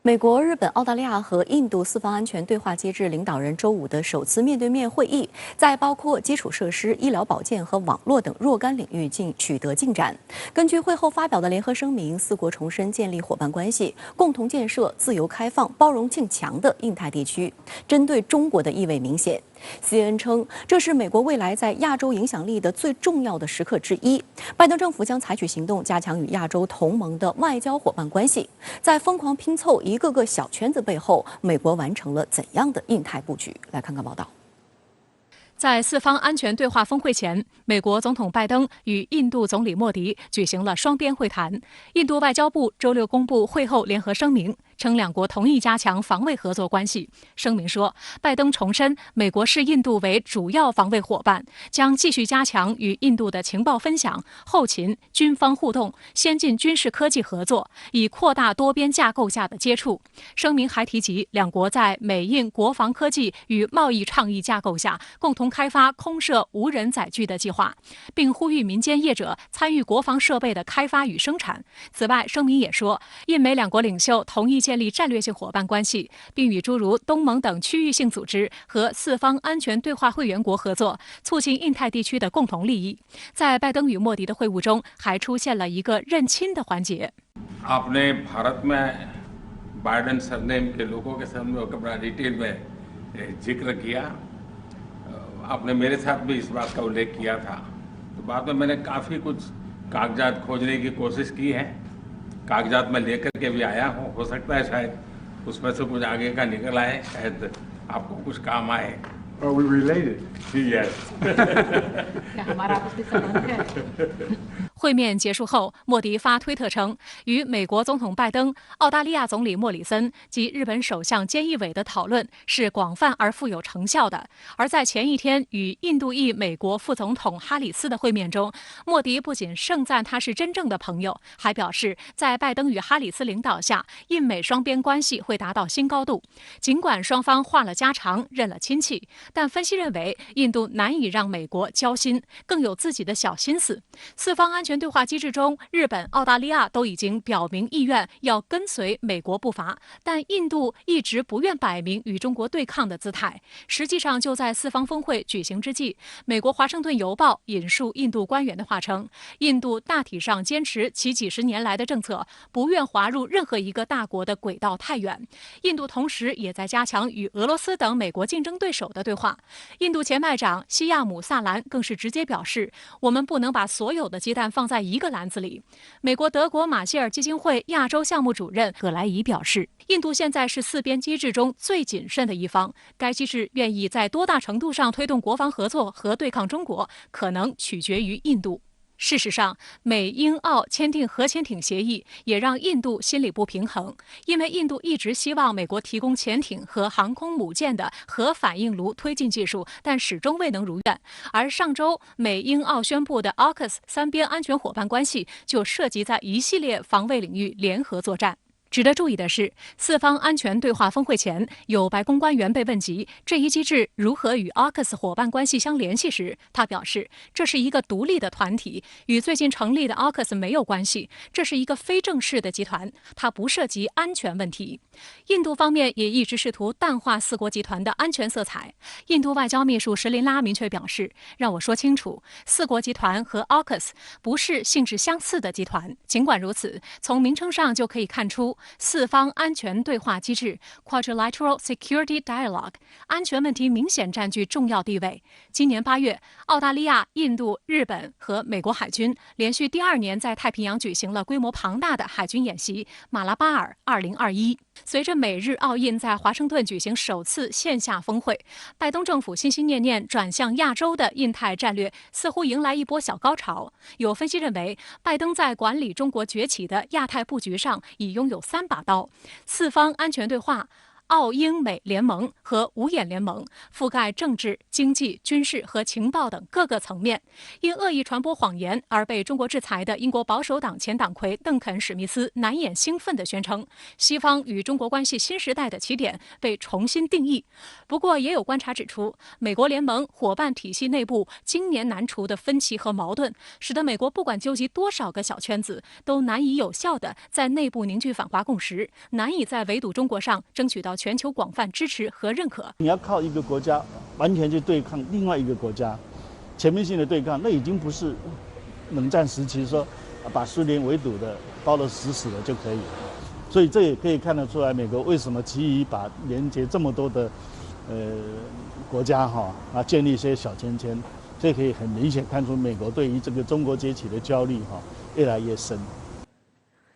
美国、日本、澳大利亚和印度四方安全对话机制领导人周五的首次面对面会议，在包括基础设施、医疗保健和网络等若干领域取得进展。根据会后发表的联合声明，四国重申建立伙伴关系，共同建设自由开放、包容性强的印太地区。针对中国的意味明显。CNN 称，这是美国未来在亚洲影响力的最重要的时刻之一。拜登政府将采取行动，加强与亚洲同盟的外交伙伴关系。在疯狂拼凑一个个小圈子背后，美国完成了怎样的印太布局？来看看报道。在四方安全对话峰会前，美国总统拜登与印度总理莫迪举行了双边会谈。印度外交部周六公布会后联合声明，称两国同意加强防卫合作关系。声明说，拜登重申美国视印度为主要防卫伙伴，将继续加强与印度的情报分享、后勤、军方互动、先进军事科技合作，以扩大多边架构下的接触。声明还提及，两国在美印国防科技与贸易倡议架构下共同开发空射无人载具的计划，并呼吁民间业者参与国防设备的开发与生产。此外，声明也说，印美两国领袖同意建立战略性伙伴关系，并与诸如东盟等区域性组织和四方安全对话会员国合作，促进印太地区的共同利益。在拜登与莫迪的会晤中，还出现了一个认亲的环节。आपने भारत में Biden surname के लोगों के सामने बड़ा डिटेल में जिक्र किया। आपने मेरे साथ भी इस बात का उल्लेख किया था। तो बाद में मैंने काफ़ी कुछ कागजात खोजने की कोशिश की है। कागजात मैं लेकर के भी आया हूँ। हो सकता है शायद उसमें से कुछ आगे का निकल आए, शायद आपको कुछ काम आए। Are we related? Yes. 会面结束后，莫迪发推特称，与美国总统拜登、澳大利亚总理莫里森及日本首相菅义伟的讨论是广泛而富有成效的。而在前一天与印度裔美国副总统哈里斯的会面中，莫迪不仅盛赞他是真正的朋友，还表示在拜登与哈里斯领导下，印美双边关系会达到新高度。尽管双方话了家常，认了亲戚，但分析认为，印度难以让美国交心，更有自己的小心思。四方安全对话机制中，日本、澳大利亚都已经表明意愿要跟随美国步伐，但印度一直不愿摆明与中国对抗的姿态。实际上，就在四方峰会举行之际，美国《华盛顿邮报》引述印度官员的话称，印度大体上坚持其几十年来的政策，不愿滑入任何一个大国的轨道太远。印度同时也在加强与俄罗斯等美国竞争对手的对话。印度前外长西亚姆萨兰更是直接表示，我们不能把所有的鸡蛋放在一个篮子里。美国德国马歇尔基金会亚洲项目主任葛莱伊表示，印度现在是四边机制中最谨慎的一方，该机制愿意在多大程度上推动国防合作和对抗中国，可能取决于印度。事实上，美英澳签订核潜艇协议，也让印度心里不平衡，因为印度一直希望美国提供潜艇和航空母舰的核反应炉推进技术，但始终未能如愿。而上周，美英澳宣布的 AUKUS 三边安全伙伴关系，就涉及在一系列防卫领域联合作战。值得注意的是，四方安全对话峰会前，有白宫官员被问及这一机制如何与 AUKUS 伙伴关系相联系时，他表示，这是一个独立的团体，与最近成立的 AUKUS 没有关系，这是一个非正式的集团，它不涉及安全问题。印度方面也一直试图淡化四国集团的安全色彩。印度外交秘书什林拉明确表示，让我说清楚，四国集团和 AUKUS 不是性质相似的集团。尽管如此，从名称上就可以看出，四方安全对话机制 （Quadrilateral Security Dialogue） 安全问题明显占据重要地位。今年8月，澳大利亚、印度、日本和美国海军连续第2年在太平洋举行了规模庞大的海军演习——马拉巴尔2021。随着美日澳印在华盛顿举行首次线下峰会，拜登政府心心念念转向亚洲的印太战略似乎迎来一波小高潮。有分析认为，拜登在管理中国崛起的亚太布局上已拥有3把刀：四方安全对话、澳英美联盟和五眼联盟，覆盖政治、经济、军事和情报等各个层面。因恶意传播谎言而被中国制裁的英国保守党前党魁邓肯·史密斯难掩兴奋地宣称，西方与中国关系新时代的起点被重新定义。不过，也有观察指出，美国联盟伙伴体系内部经年难除的分歧和矛盾，使得美国不管纠集多少个小圈子，都难以有效地在内部凝聚反华共识，难以在围堵中国上争取到全球广泛支持和认可。你要靠一个国家完全去对抗另外一个国家，全面性的对抗，那已经不是冷战时期说把苏联围堵的包得死死的就可以。所以这也可以看得出来，美国为什么急于把连接这么多的国家建立一些小圈圈，这可以很明显看出美国对于这个中国崛起的焦虑越来越深。